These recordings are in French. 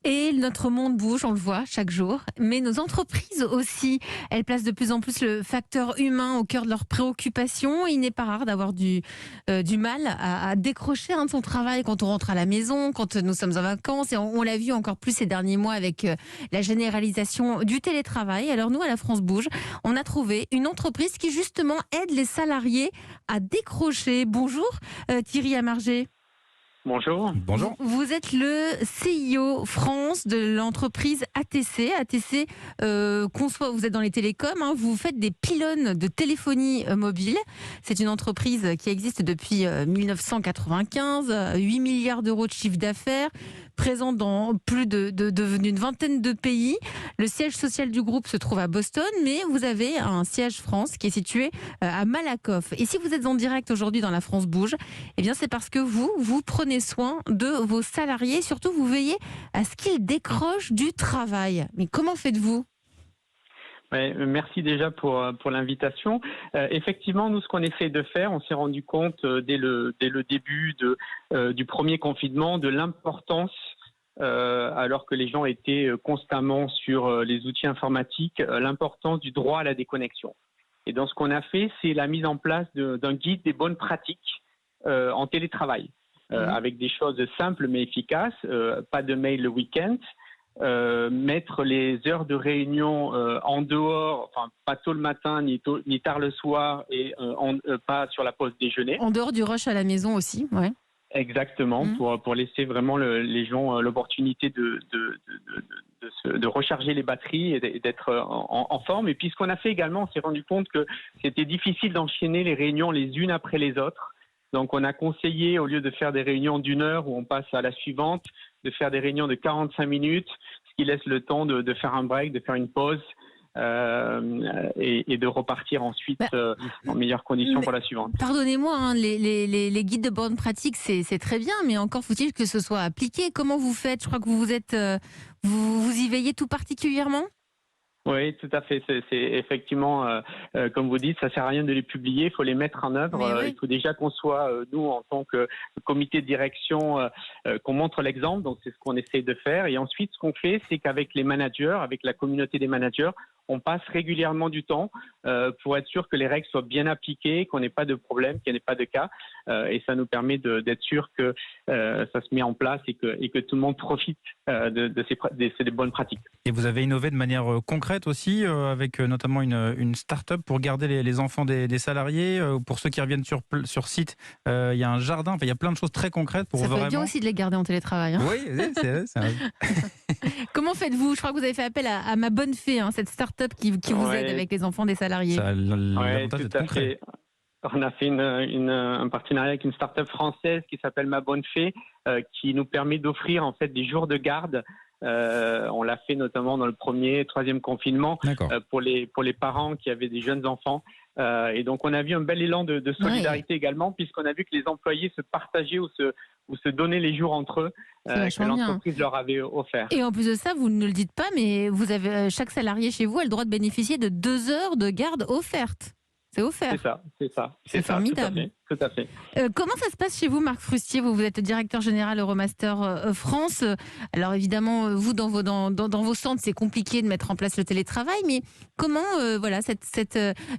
Et notre monde bouge, on le voit chaque jour, mais nos entreprises aussi, elles placent de plus en plus le facteur humain au cœur de leurs préoccupations. Il n'est pas rare d'avoir du mal à décrocher de son travail quand on rentre à la maison, quand nous sommes en vacances. Et on l'a vu encore plus ces derniers mois avec la généralisation du télétravail. Alors nous, à la France Bouge, on a trouvé une entreprise qui justement aide les salariés à décrocher. Bonjour Thierry Amargé. Bonjour. Bonjour. Vous êtes le CIO France de l'entreprise ATC. ATC conçoit, vous êtes dans les télécoms, vous faites des pylônes de téléphonie mobile. C'est une entreprise qui existe depuis 1995, 8 milliards d'euros de chiffre d'affaires, présente dans plus d'une vingtaine de pays. Le siège social du groupe se trouve à Boston, mais vous avez un siège France qui est situé à Malakoff. Et si vous êtes en direct aujourd'hui dans la France Bouge, eh bien c'est parce que vous prenez soin de vos salariés, surtout vous veillez à ce qu'ils décrochent du travail. Mais comment faites-vous ? Ouais, merci déjà pour l'invitation. Effectivement, nous, ce qu'on essaie de faire, on s'est rendu compte dès le début du premier confinement de l'importance, alors que les gens étaient constamment sur les outils informatiques, l'importance du droit à la déconnexion. Et donc, ce qu'on a fait, c'est la mise en place d'un guide des bonnes pratiques en télétravail. Avec des choses simples mais efficaces, pas de mail le week-end, mettre les heures de réunion en dehors, enfin pas tôt le matin ni tard le soir et pas sur la pause déjeuner. En dehors du rush à la maison aussi, ouais. Exactement, pour laisser vraiment les gens l'opportunité de recharger les batteries et d'être en forme. Et puis ce qu'on a fait également, on s'est rendu compte que c'était difficile d'enchaîner les réunions les unes après les autres. Donc, on a conseillé, au lieu de faire des réunions d'1 heure où on passe à la suivante, de faire des réunions de 45 minutes, ce qui laisse le temps de faire un break, de faire une pause et de repartir ensuite en meilleures conditions pour la suivante. Pardonnez-moi, les guides de bonnes pratiques, c'est très bien, mais encore faut-il que ce soit appliqué. Comment vous faites ? Je crois que vous y veillez tout particulièrement ? Oui, tout à fait. C'est effectivement, comme vous dites, ça sert à rien de les publier, il faut les mettre en œuvre. Oui. Il faut déjà qu'on soit, nous, en tant que comité de direction, qu'on montre l'exemple. Donc, c'est ce qu'on essaie de faire. Et ensuite, ce qu'on fait, c'est qu'avec les managers, avec la communauté des managers, on passe régulièrement du temps pour être sûr que les règles soient bien appliquées, qu'on n'ait pas de problème, qu'il n'y ait pas de cas. Et ça nous permet d'être sûr que ça se met en place et que tout le monde profite de ces bonnes pratiques. Et vous avez innové de manière concrète aussi, avec notamment une start-up pour garder les enfants des salariés. Pour ceux qui reviennent sur site, il y a un jardin, il y a plein de choses très concrètes pour vraiment... Ça fait bien aussi de les garder en télétravail. Oui, c'est vrai. Comment faites-vous ? Je crois que vous avez fait appel à Ma Bonne Fée, cette start-up qui vous aide avec les enfants des salariés. Ça a l'avantage tout d'être à concret. fait. On a fait un partenariat avec une start-up française qui s'appelle Ma Bonne Fée, qui nous permet d'offrir en fait des jours de garde. On l'a fait notamment dans le premier et troisième confinement pour les parents qui avaient des jeunes enfants. Et donc on a vu un bel élan de solidarité également, puisqu'on a vu que les employés se partageaient ou se donnaient les jours entre eux que l'entreprise leur avait offert. Et en plus de ça, vous ne le dites pas, mais vous avez chaque salarié chez vous a le droit de bénéficier de 2 heures de garde offertes. C'est offert. C'est ça. C'est formidable. Tout à fait. Comment ça se passe chez vous, Marc Frustier ? Vous êtes directeur général Euromaster France. Alors évidemment, vous, dans vos centres, c'est compliqué de mettre en place le télétravail, mais comment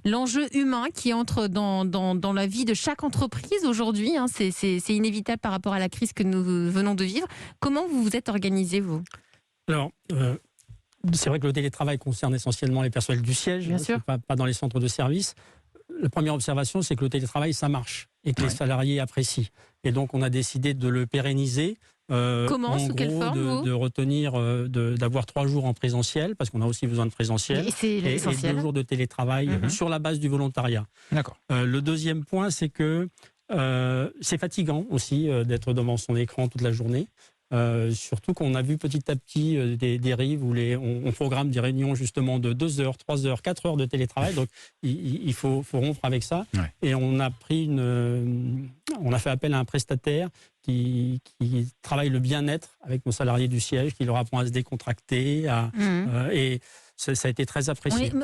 l'enjeu humain qui entre dans la vie de chaque entreprise aujourd'hui, c'est inévitable par rapport à la crise que nous venons de vivre. Comment vous vous êtes organisé, vous ? Alors, c'est vrai que le télétravail concerne essentiellement les personnels du siège, Bien sûr. Pas dans les centres de service. La première observation, c'est que le télétravail, ça marche et que les salariés apprécient. Et donc, on a décidé de le pérenniser. Comment ? Sous quelle forme de retenir, d'avoir 3 jours en présentiel, parce qu'on a aussi besoin de présentiel, et 2 jours de télétravail sur la base du volontariat. D'accord. Le deuxième point, c'est que c'est fatigant aussi d'être devant son écran toute la journée. Surtout qu'on a vu petit à petit des dérives où on programme des réunions justement de 2 heures, 3 heures, 4 heures de télétravail. Donc il faut rompre avec ça. Ouais. Et on a fait appel à un prestataire qui travaille le bien-être avec nos salariés du siège, qui leur apprend à se décontracter. Et ça a été très apprécié.